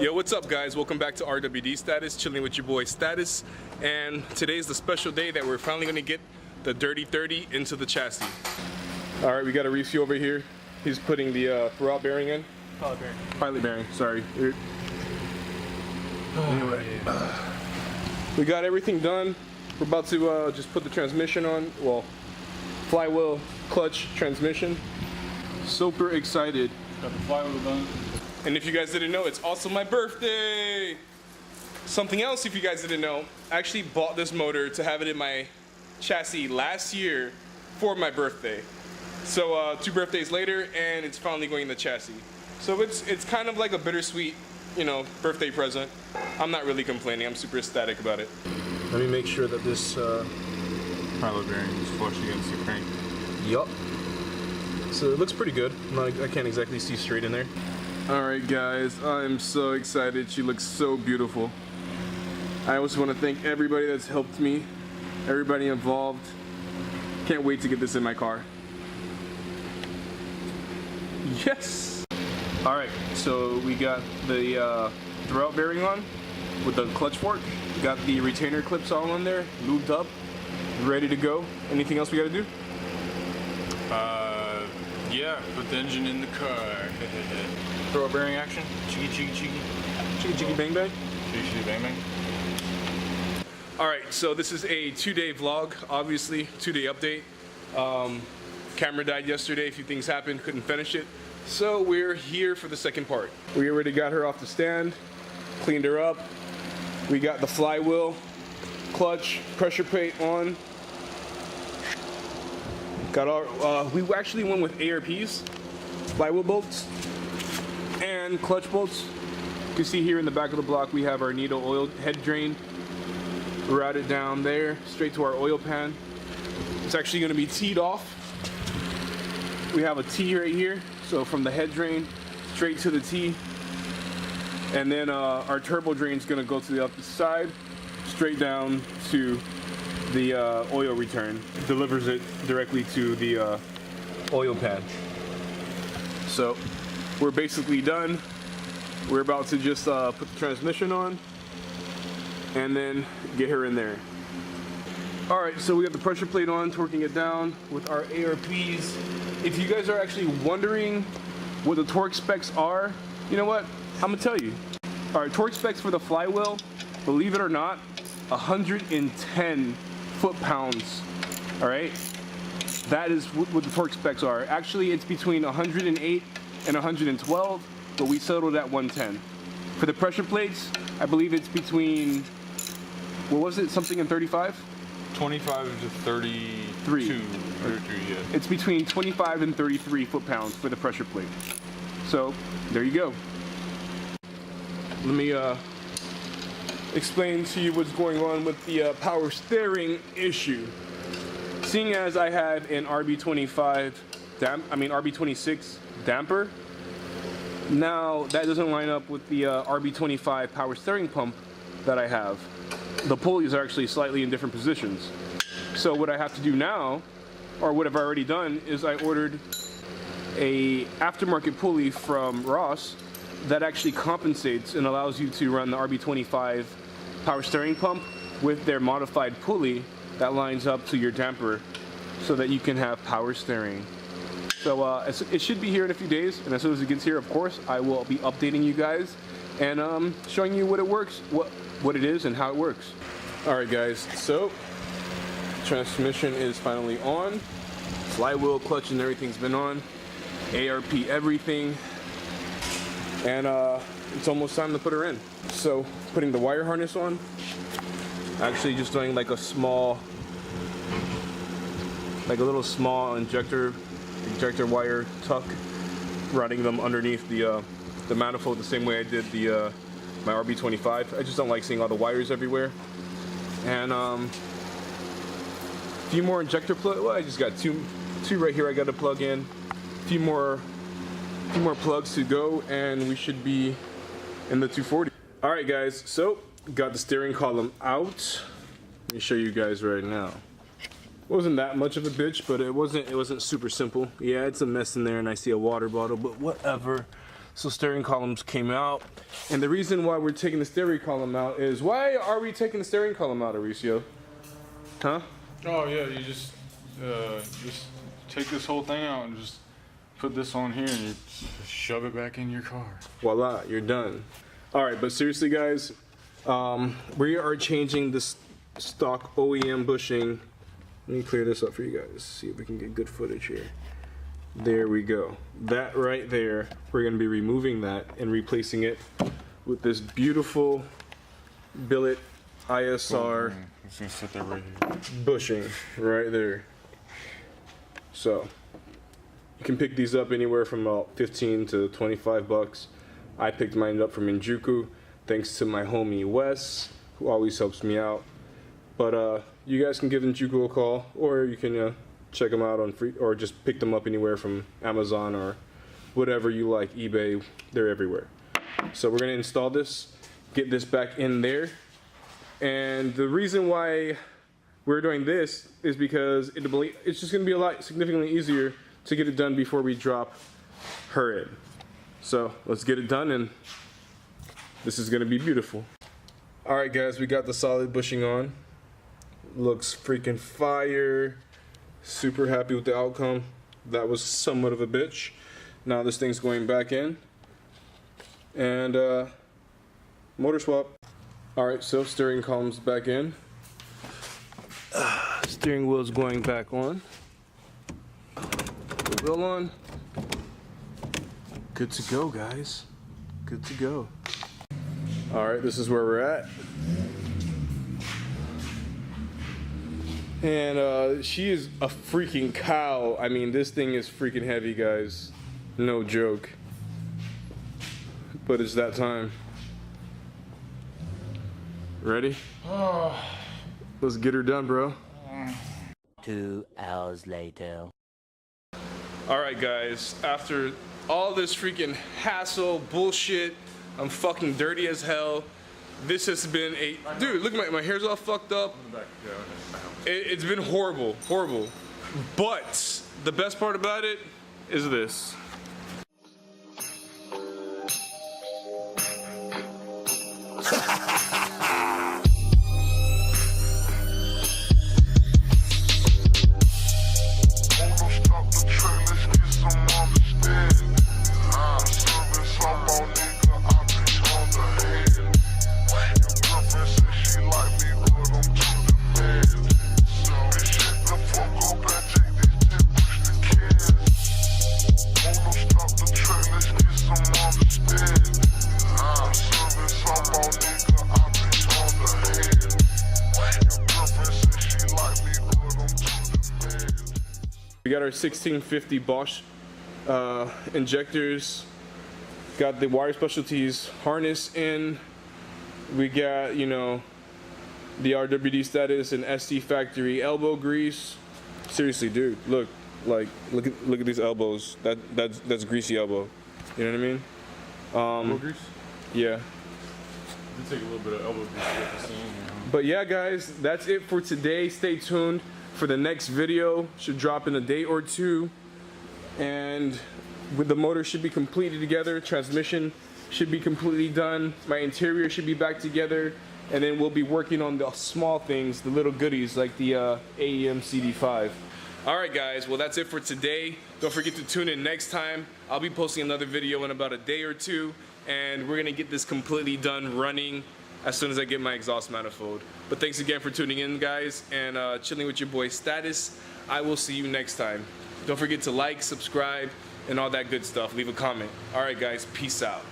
Yo, what's up guys? Welcome back to RWD Status, chilling with your boy Status. And today's the special day that we're finally gonna get the Dirty 30 into the chassis. All right, we got a refuel over here. He's putting the throwout bearing in. Pilot bearing, sorry. Anyway, we got everything done. We're about to just put the transmission on. Well, flywheel, clutch, transmission. Super excited. Got the flywheel done. And if you guys didn't know, it's also my birthday. Something else, if you guys didn't know, I actually bought this motor to have it in my chassis last year for my birthday. So 2 birthdays later, and it's finally going in the chassis. So it's kind of like a bittersweet, you know, birthday present. I'm not really complaining. I'm super ecstatic about it. Let me make sure that this Pilot bearing is flush against the crank. Yup. So it looks pretty good. I can't exactly see straight in there. Alright guys, I'm so excited. She looks so beautiful. I also want to thank everybody that's helped me, everybody involved. Can't wait to get this in my car. Yes! Alright, so we got the throwout bearing on with the clutch fork. We got the retainer clips all on there, lubed up, ready to go. Anything else we gotta do? Yeah, put the engine in the car. Throwout bearing action. Cheeky, cheeky, cheeky. Cheeky, cheeky, bang, bang. Cheeky, cheeky, bang, bang. Alright, so this is a 2-day vlog, obviously, 2-day update. Camera died yesterday, a few things happened, couldn't finish it. So we're here for the second part. We already got her off the stand, cleaned her up. We got the flywheel, clutch, pressure plate on. Got our, we actually went with ARPs, flywheel bolts, and clutch bolts. You can see here in the back of the block we have our needle oil head drain. Routed down there, straight to our oil pan. It's actually going to be teed off. We have a T right here, so from the head drain straight to the T. And then our turbo drain is going to go to the other side, straight down to the oil return. It delivers it directly to the oil pan. So we're basically done. We're about to just put the transmission on and then get her in there. Alright, so we got the pressure plate on, torquing it down with our ARPs. If you guys are actually wondering what the torque specs are, you know what? I'm gonna tell you. Alright, torque specs for the flywheel, believe it or not, 110 foot-pounds. Alright? That is what the torque specs are. Actually, it's between 108 and 112, but we settled at 110. For the pressure plates, I believe it's between, what was it, something in 35? 25 to 32. 33, yeah. It's between 25 and 33 foot-pounds for the pressure plate. So, there you go. Let me explain to you what's going on with the power steering issue. Seeing as I had an RB26 damper, now that doesn't line up with the RB25 power steering pump that I have. The pulleys are actually slightly in different positions. So what I have to do now, or what I've already done, is I ordered a aftermarket pulley from Ross that actually compensates and allows you to run the RB25 power steering pump with their modified pulley that lines up to your damper so that you can have power steering. So it should be here in a few days, and as soon as it gets here, of course, I will be updating you guys and showing you what it works, what it is and how it works. Alright guys, so transmission is finally on. Flywheel, clutch and everything's been on. ARP everything. And it's almost time to put her in. So putting the wire harness on. Actually just doing like a little small injector wire tuck, running them underneath the manifold the same way I did the my RB25. I just don't like seeing all the wires everywhere. And a few more injector plugs. Well, I just got two right here I got to plug in. A few more plugs to go, and we should be in the 240. All right, guys. So got the steering column out. Let me show you guys right now. Wasn't that much of a bitch, but it wasn't super simple. Yeah, it's a mess in there, and I see a water bottle, but whatever. So steering columns came out. And the reason why we're taking the steering column out is, why are we taking the steering column out, Mauricio? Huh? Oh yeah, you just take this whole thing out and just put this on here and you shove it back in your car. Voila, you're done. All right, but seriously guys, we are changing this stock OEM bushing. Let me clear this up for you guys, see if we can get good footage here. There we go. That right there, we're gonna be removing that and replacing it with this beautiful billet ISR It's gonna sit there right here. bushing right there. So you can pick these up anywhere from about 15 to 25 bucks. I picked mine up from Injuku, thanks to my homie Wes, who always helps me out. But you guys can give Injuku a call, or you can check them out on free, or just pick them up anywhere from Amazon or whatever you like, eBay, they're everywhere. So we're gonna install this, get this back in there. And the reason why we're doing this is because it's just gonna be a lot significantly easier to get it done before we drop her in. So let's get it done, and this is gonna be beautiful. All right guys, we got the solid bushing on. Looks freaking fire. Super happy with the outcome. That was somewhat of a bitch. Now this thing's going back in. And motor swap. Alright, so steering column's back in. Steering wheel's going back on. The wheel on. Good to go, guys. Good to go. Alright, this is where we're at. And she is a freaking cow. I mean, this thing is freaking heavy, guys. No joke. But it's that time. Ready? Let's get her done, bro. 2 hours later. Alright, guys. After all this freaking hassle, bullshit, I'm fucking dirty as hell. This has been a... Dude, look at my hair's all fucked up. It's been horrible, horrible. But the best part about it is this. We got our 1650 Bosch injectors, got the wire specialties harness in, we got, you know, the RWD status and ST factory elbow grease. Seriously, dude, look at these elbows. That's greasy elbow. You know what I mean? Elbow grease? Yeah. It did take a little bit of elbow grease to get this in here, huh? But yeah, guys, that's it for today. Stay tuned for the next video. Should drop in a day or two, and with the motor should be completely together, transmission should be completely done, my interior should be back together, and then we'll be working on the small things, the little goodies like the AEM CD5. Alright guys, well that's it for today. Don't forget to tune in next time. I'll be posting another video in about a day or two, and we're gonna get this completely done running as soon as I get my exhaust manifold. But thanks again for tuning in, guys, and chilling with your boy Status. I will see you next time. Don't forget to like, subscribe, and all that good stuff. Leave a comment. All right, guys, peace out.